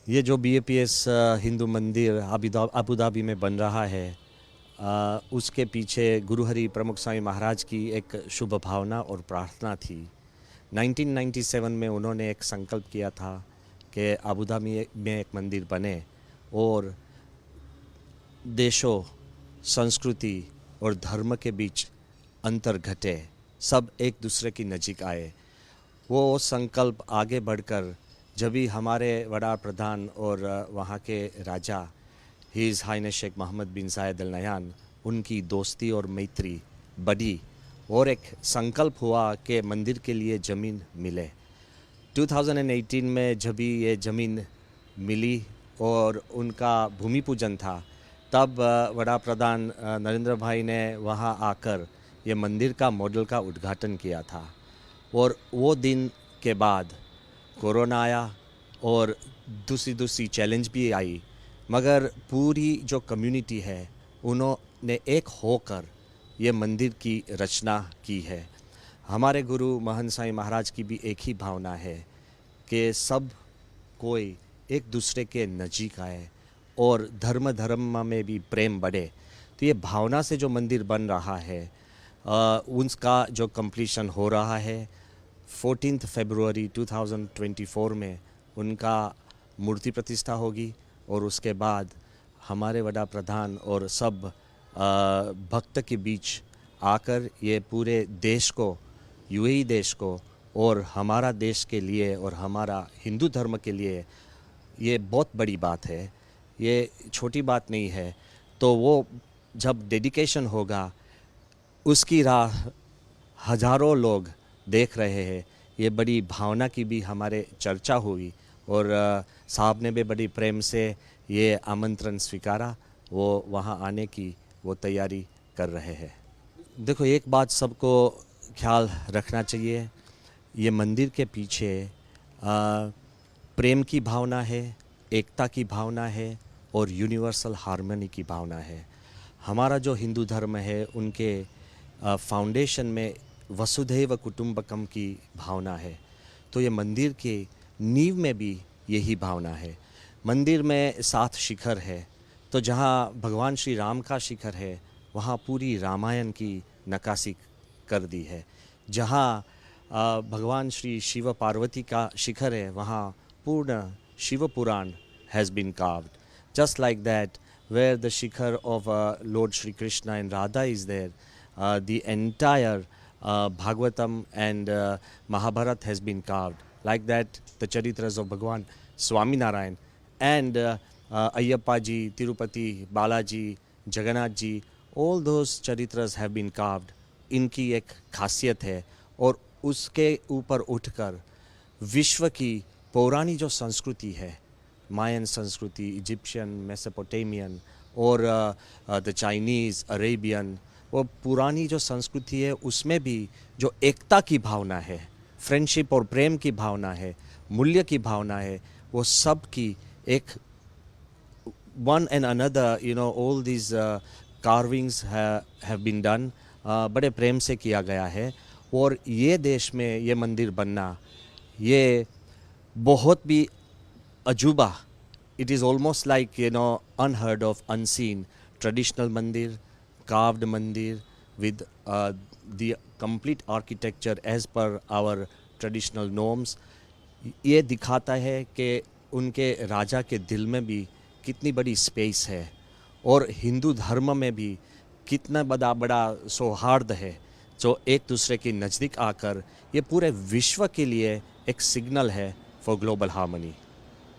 ये जो BAPS हिंदू मंदिर अबू धाबी में बन रहा है, उसके पीछे गुरु हरि प्रमुख स्वामी महाराज की एक शुभ भावना और प्रार्थना थी। 1997 में उन्होंने एक संकल्प किया था कि अबू धाबी में एक मंदिर बने और देशों, संस्कृति और धर्म के बीच अंतर घटे, सब एक दूसरे की नज़दीक आए। वो संकल्प आगे बढ़कर जब भी हमारे वड़ा प्रधान और वहाँ के राजा हिज हाइनेस शेख मोहम्मद बिन जायद अल नहयान, उनकी दोस्ती और मैत्री बढ़ी और एक संकल्प हुआ कि मंदिर के लिए ज़मीन मिले। 2018 में जब भी ये ज़मीन मिली और उनका भूमि पूजन था, तब वड़ा प्रधान नरेंद्र भाई ने वहाँ आकर ये मंदिर का मॉडल का उद्घाटन किया था। और वो दिन के बाद कोरोना आया और दूसरी चैलेंज भी आई, मगर पूरी जो कम्युनिटी है उन्होंने एक होकर ये मंदिर की रचना की है। हमारे गुरु महंत साईं महाराज की भी एक ही भावना है कि सब कोई एक दूसरे के नज़दीक आए और धर्म में भी प्रेम बढ़े। तो ये भावना से जो मंदिर बन रहा है, उसका जो कंप्लीशन हो रहा है 14 फरवरी 2024 में उनका मूर्ति प्रतिष्ठा होगी और उसके बाद हमारे वड़ा प्रधान और सब भक्त के बीच आकर ये पूरे देश को, UAE देश को और हमारा देश के लिए और हमारा हिंदू धर्म के लिए ये बहुत बड़ी बात है, ये छोटी बात नहीं है। तो वो जब डेडिकेशन होगा उसकी राह हज़ारों लोग देख रहे हैं। ये बड़ी भावना की भी हमारे चर्चा हुई और साहब ने भी बड़ी प्रेम से ये आमंत्रण स्वीकारा, वो वहाँ आने की वो तैयारी कर रहे हैं। देखो, एक बात सबको ख्याल रखना चाहिए, ये मंदिर के पीछे प्रेम की भावना है, एकता की भावना है और यूनिवर्सल हार्मनी की भावना है। हमारा जो हिंदू धर्म है उनके फाउंडेशन में वसुधैव कुटुंबकम की भावना है। तो ये मंदिर के नींव में भी यही भावना है। मंदिर में 7 शिखर है, तो जहाँ भगवान श्री राम का शिखर है वहाँ पूरी रामायण की नक्काशी कर दी है। जहाँ भगवान श्री शिव पार्वती का शिखर है वहाँ पूर्ण Shiv Puran has been carved. Just like that, where the shikhar of Lord Shri Krishna and Radha is there, the entire Bhagavatam and Mahabharat has been carved. Like that, the Charitras of Bhagwan Swami Narayan and Ayyappa ji, Tirupati, Balaji, Jagannath ji, all those Charitras have been carved. इनकी एक खासियत है और उसके ऊपर उठकर विश्व की पौराणी जो संस्कृति है, मायन संस्कृति, इजिप्शियन, मेसोपोटामियन और द चाइनीज़, अरेबियन, वो पुरानी जो संस्कृति है उसमें भी जो एकता की भावना है, फ्रेंडशिप और प्रेम की भावना है, मूल्य की भावना है, वो सब की एक one and another, all these carvings have been done, बड़े प्रेम से किया गया है। और ये देश में ये मंदिर बनना, ये बहुत भी अजूबा, it is almost like unheard of, unseen traditional mandir, carved mandir with the complete architecture as per our traditional norms। ये दिखाता है कि उनके राजा के दिल में भी कितनी बड़ी स्पेस है और हिंदू धर्म में भी कितना बड़ा सौहार्द है, जो एक दूसरे के नज़दीक आकर ये पूरे विश्व के लिए एक सिग्नल है फॉर ग्लोबल हार्मनी।